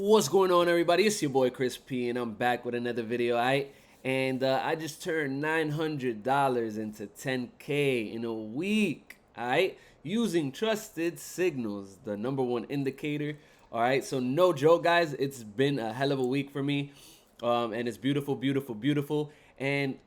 What's going on, everybody? It's your boy Chris P, and I'm back with another video. I just turned $900 into 10K in a week. Alright, using trusted signals, the number one indicator. Alright, so no joke, guys. It's been a hell of a week for me, and it's beautiful, beautiful, beautiful. And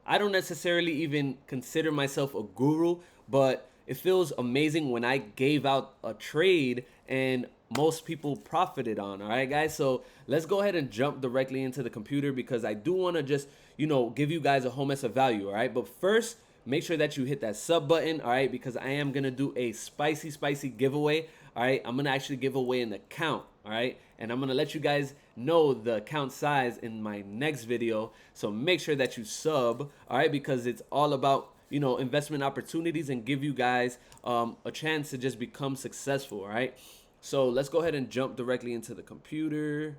I don't necessarily even consider myself a guru, but it feels amazing when I gave out a trade and most people profited on. All right, guys. So let's go ahead and jump directly into the computer because I do want to just, give you guys a whole mess of value. All right. But first, make sure that you hit that sub button. All right. Because I am going to do a spicy, spicy giveaway. All right. I'm going to actually give away an account. All right. And I'm going to let you guys know the account size in my next video. So make sure that you sub. All right. Because it's all about investment opportunities and give you guys a chance to just become successful. All right. So let's go ahead and jump directly into the computer.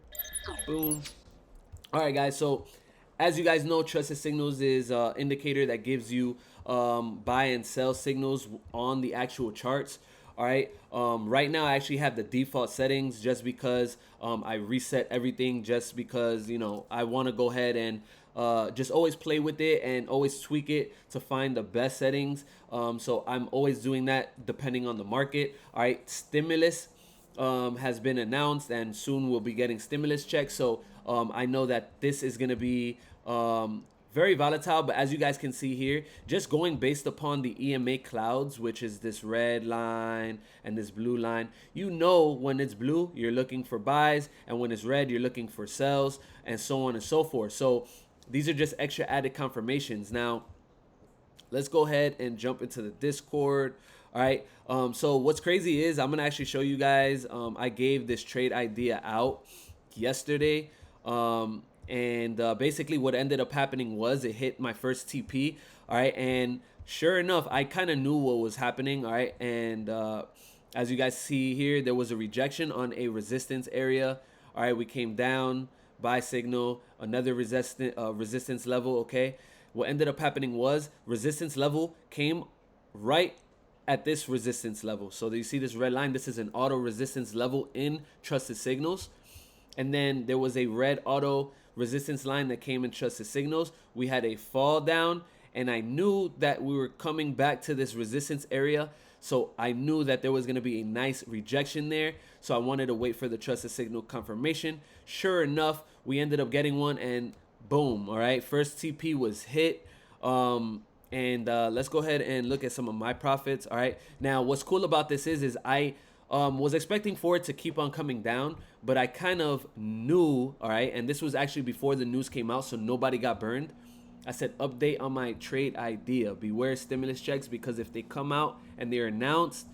Boom. All right, guys. So as you guys know, trusted signals is an indicator that gives you buy and sell signals on the actual charts. All right. Right now, I actually have the default settings just because I reset everything just because, I want to go ahead and just always play with it and always tweak it to find the best settings. So I'm always doing that depending on the market. All right. Stimulus has been announced, and soon we'll be getting stimulus checks. So I know that this is going to be very volatile, but as you guys can see here, just going based upon the EMA clouds, which is this red line and this blue line, when it's blue, you're looking for buys, and when it's red, you're looking for sells, and so on and so forth. So these are just extra added confirmations. Now, let's go ahead and jump into the Discord. All right. So what's crazy is I'm gonna actually show you guys. I gave this trade idea out yesterday, and basically what ended up happening was it hit my first TP. All right, and sure enough, I kind of knew what was happening. All right, and as you guys see here, there was a rejection on a resistance area. All right, we came down, buy signal, another resistance level. Okay, what ended up happening was resistance level came right at this resistance level. So you see this red line, this is an auto resistance level in trusted signals. And then there was a red auto resistance line that came in trusted signals. We had a fall down, and I knew that we were coming back to this resistance area. So I knew that there was going to be a nice rejection there. So I wanted to wait for the trusted signal confirmation. Sure enough, we ended up getting one, and boom. All right, first TP was hit. And let's go ahead and look at some of my profits. All right, now what's cool about this is I was expecting for it to keep on coming down, but I kind of knew. All right, and this was actually before the news came out, so nobody got burned. I said update on my trade idea, beware stimulus checks, because if they come out and they're announced,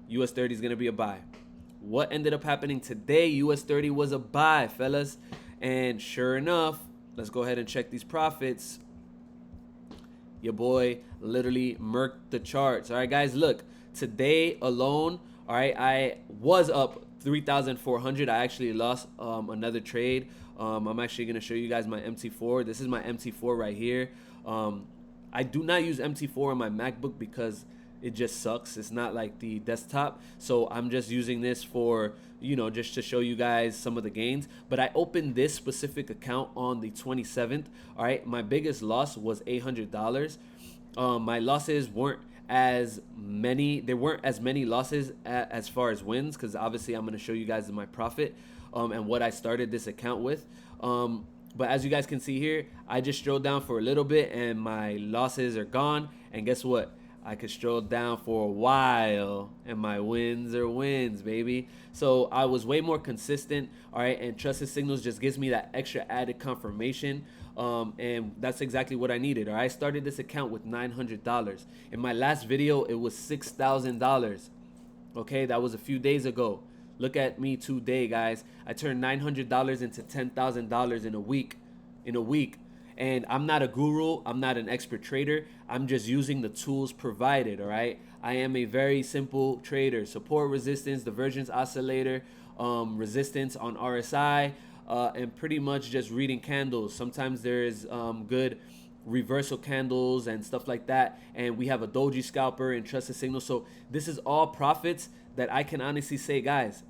US 30 is going to be a buy. What ended up happening today? US 30 was a buy, fellas, and sure enough, let's go ahead and check these profits. Your boy literally murked the charts. All right, guys, look, today alone, all right, I was up 3,400. I actually lost another trade. I'm actually going to show you guys my MT4. This is my MT4 right here. I do not use MT4 on my MacBook because it just sucks. It's not like the desktop. So I'm just using this for, just to show you guys some of the gains. But I opened this specific account on the 27th. All right. My biggest loss was $800. My losses weren't as many. There weren't as many losses as far as wins, because obviously I'm going to show you guys my profit and what I started this account with. But as you guys can see here, I just strolled down for a little bit and my losses are gone. And guess what? I could stroll down for a while and my wins are wins, baby. So I was way more consistent. All right. And trusted signals just gives me that extra added confirmation. And that's exactly what I needed. All right. I started this account with $900. In my last video, it was $6,000. Okay. That was a few days ago. Look at me today, guys. I turned $900 into $10,000 in a week. And I'm not a guru. I'm not an expert trader. I'm just using the tools provided, all right? I am a very simple trader. Support, resistance, divergence oscillator, resistance on RSI, and pretty much just reading candles. Sometimes there's good reversal candles and stuff like that. And we have a doji scalper and trusted signal. So this is all profits that I can honestly say, guys,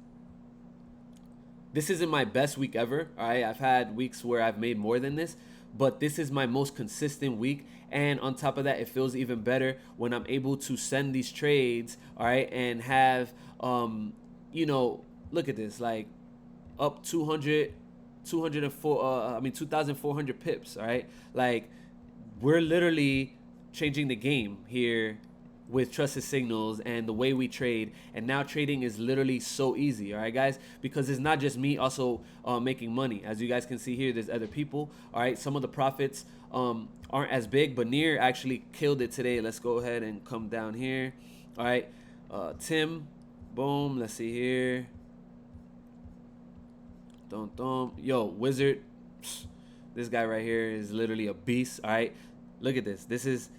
This isn't my best week ever. All right, I've had weeks where I've made more than this, but this is my most consistent week. And on top of that, it feels even better when I'm able to send these trades, all right, and have, you know, look at this, like up 200, 204, I mean 2,400 pips, all right? Like we're literally changing the game here with trusted signals and the way we trade. And now trading is literally so easy, all right, guys, because it's not just me also making money. As you guys can see here, there's other people, all right. Some of the profits aren't as big, but Near actually killed it today. Let's go ahead and come down here, all right. Tim, boom, let's see here. Yo, Wizard, this guy right here is literally a beast, all right. Look at this. This is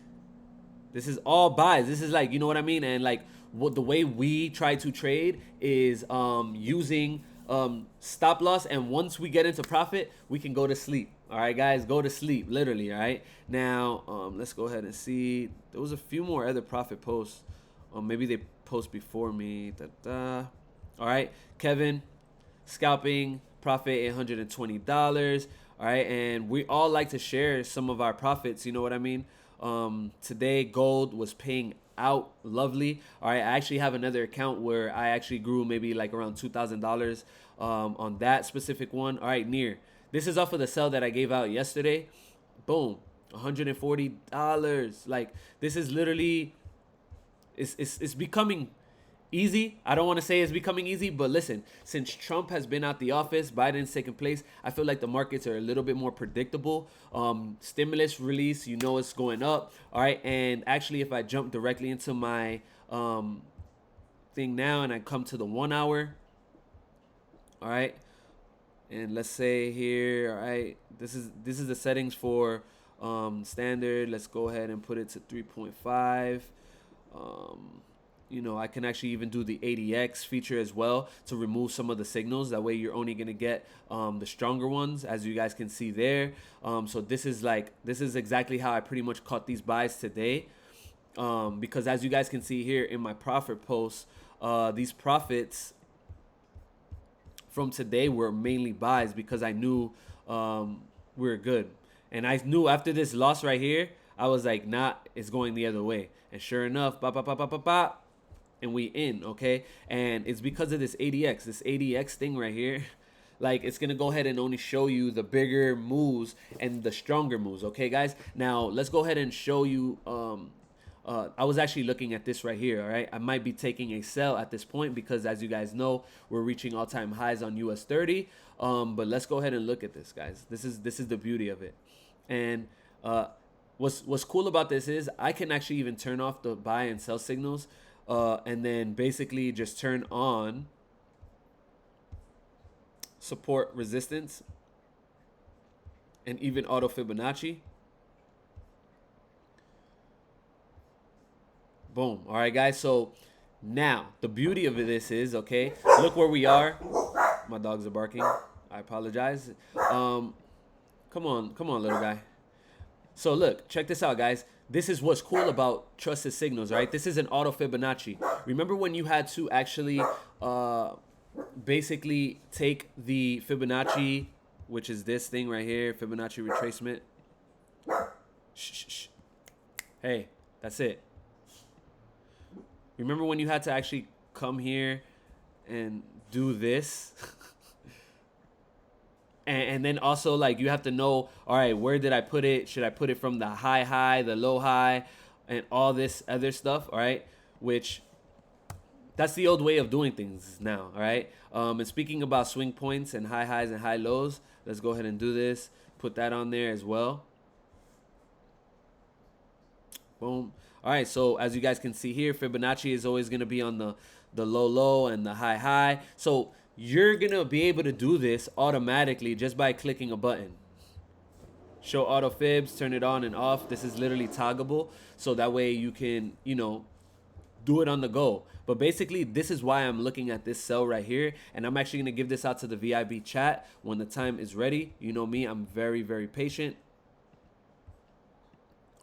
all buys. This is like, you know what I mean? And like what the way we try to trade is using stop loss, and once we get into profit, we can go to sleep. All right, guys, go to sleep, literally. All right. Now let's go ahead and see. There was a few more other profit posts. Maybe they post before me. All right, Kevin, scalping profit $820. All right, and we all like to share some of our profits. You know what I mean? Today gold was paying out lovely. All right, I actually have another account where I actually grew maybe like around $2,000 on that specific one. All right, Near. This is off of the sell that I gave out yesterday. Boom, $140. Like this is literally, it's becoming easy. I don't want to say it's becoming easy, but listen, since Trump has been out the office, Biden's taken place, I feel like the markets are a little bit more predictable. Stimulus release, you know, it's going up. All right. And actually, if I jump directly into my thing now and I come to the 1 hour, all right, and let's say here, all right, this is the settings for standard. Let's go ahead and put it to 3.5. You know, I can actually even do the ADX feature as well to remove some of the signals. That way you're only going to get the stronger ones, as you guys can see there. So this is exactly how I pretty much caught these buys today. Because as you guys can see here in my profit posts, these profits from today were mainly buys because I knew we were good. And I knew after this loss right here, I was like, nah, it's going the other way. And sure enough, and we in, okay? And it's because of this ADX thing right here. Like, it's gonna go ahead and only show you the bigger moves and the stronger moves, okay, guys? Now, let's go ahead and show you, I was actually looking at this right here, all right? I might be taking a sell at this point because, as you guys know, we're reaching all-time highs on US 30. But let's go ahead and look at this, guys. This is the beauty of it. And what's cool about this is I can actually even turn off the buy and sell signals, and then basically just turn on support, resistance, and even auto Fibonacci. Boom. All right, guys. So now the beauty of this is, okay, look where we are. My dogs are barking. I apologize. Come on, little guy. So look, check this out, guys. This is what's cool about trusted signals, right? This is an auto Fibonacci. Remember when you had to actually basically take the Fibonacci, which is this thing right here, Fibonacci retracement. Shh. Hey, that's it. Remember when you had to actually come here and do this? And then also, like, you have to know, all right, where did I put it? Should I put it from the high, the low high, and all this other stuff, all right? Which, that's the old way of doing things now, all right? And speaking about swing points and high highs and high lows, let's go ahead and do this. Put that on there as well. Boom. All right, so as you guys can see here, Fibonacci is always going to be on the low and the high. So you're going to be able to do this automatically just by clicking a button. Show auto fibs, turn it on and off. This is literally toggleable, so that way you can, you know, do it on the go. But basically, this is why I'm looking at this sell right here, and I'm actually going to give this out to the VIB chat when the time is ready. You know me, I'm very, very patient.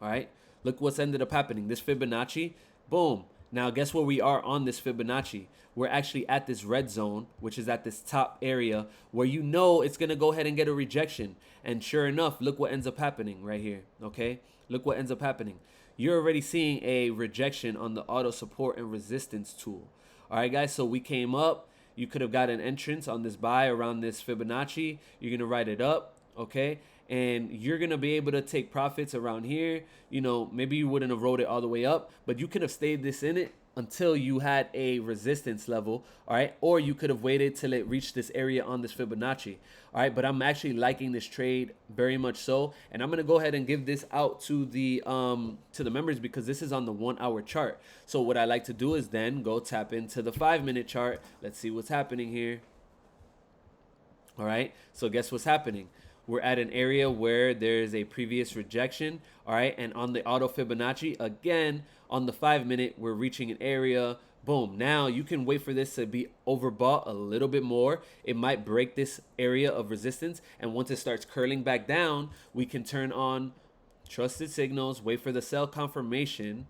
All right, look what's ended up happening. This Fibonacci, boom. Now, guess where we are on this Fibonacci? We're actually at this red zone, which is at this top area where you know it's going to go ahead and get a rejection. And sure enough, look what ends up happening right here, okay? Look what ends up happening. You're already seeing a rejection on the auto support and resistance tool. All right, guys, so we came up. You could have got an entrance on this buy around this Fibonacci. You're going to write it up, okay? And you're going to be able to take profits around here. You know, maybe you wouldn't have rode it all the way up, but you could have stayed this in it until you had a resistance level, all right? Or you could have waited till it reached this area on this Fibonacci, all right? But I'm actually liking this trade very much so, and I'm gonna go ahead and give this out to the members because this is on the 1 hour chart. So what I like to do is then go tap into the 5-minute chart. Let's see what's happening here. All right, so guess what's happening? We're at an area where there's a previous rejection, all right? And on the auto Fibonacci, again, on the 5-minute, we're reaching an area. Boom. Now you can wait for this to be overbought a little bit more. It might break this area of resistance. And once it starts curling back down, we can turn on trusted signals, wait for the sell confirmation,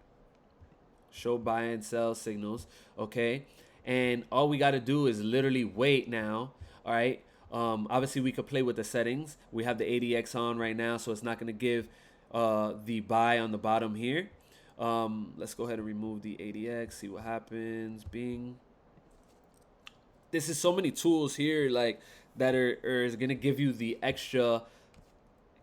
show buy and sell signals, okay? And all we got to do is literally wait now, all right? Obviously, we could play with the settings. We have the ADX on right now, so it's not going to give the buy on the bottom here. Let's go ahead and remove the ADX, see what happens. Bing. This is so many tools here like that is going to give you the extra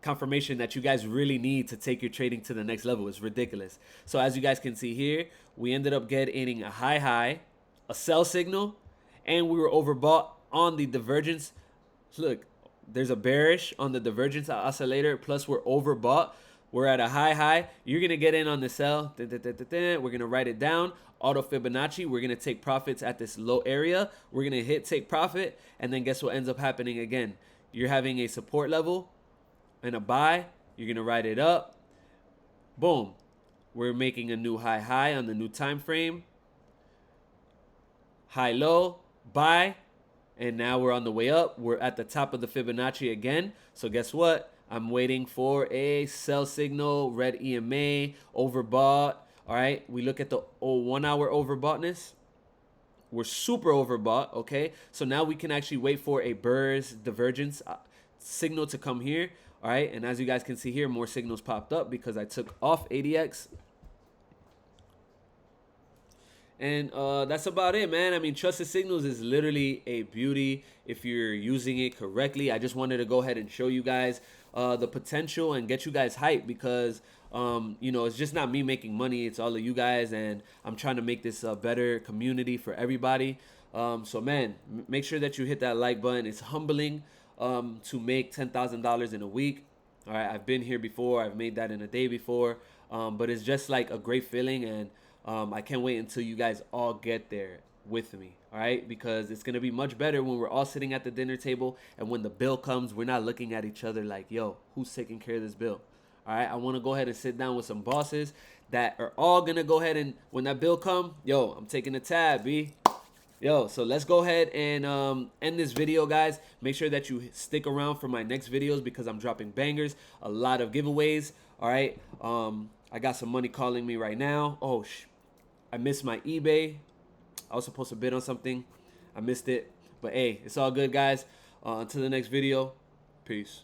confirmation that you guys really need to take your trading to the next level. It's ridiculous. So as you guys can see here, we ended up getting a high, a sell signal, and we were overbought on the divergence. Look, there's a bearish on the divergence oscillator, plus we're overbought. We're at a high. You're going to get in on the sell. We're going to write it down. Auto Fibonacci. We're going to take profits at this low area. We're going to hit take profit. And then guess what ends up happening again? You're having a support level and a buy. You're going to write it up. Boom. We're making a new high on the new time frame. High, low, buy. And now we're on the way up. We're at the top of the Fibonacci again. So guess what? I'm waiting for a sell signal, red EMA, overbought. All right, we look at the 1 hour overboughtness. We're super overbought, okay? So now we can actually wait for a Burr's divergence signal to come here, all right? And as you guys can see here, more signals popped up because I took off ADX. And that's about it, man. I mean, trusted signals is literally a beauty if you're using it correctly. I just wanted to go ahead and show you guys the potential and get you guys hyped because, you know, it's just not me making money. It's all of you guys. And I'm trying to make this a better community for everybody. So, man, make sure that you hit that like button. It's humbling to make $10,000 in a week. All right, I've been here before. I've made that in a day before. But it's just like a great feeling. And I can't wait until you guys all get there with me, all right? Because it's going to be much better when we're all sitting at the dinner table and when the bill comes, we're not looking at each other like, yo, who's taking care of this bill? All right, I want to go ahead and sit down with some bosses that are all going to go ahead and when that bill come, yo, I'm taking a tab, B. Yo, so let's go ahead and end this video, guys. Make sure that you stick around for my next videos because I'm dropping bangers, a lot of giveaways, all right? I got some money calling me right now. Oh, I missed my eBay. I was supposed to bid on something. I missed it. But hey, it's all good, guys. Until the next video, peace.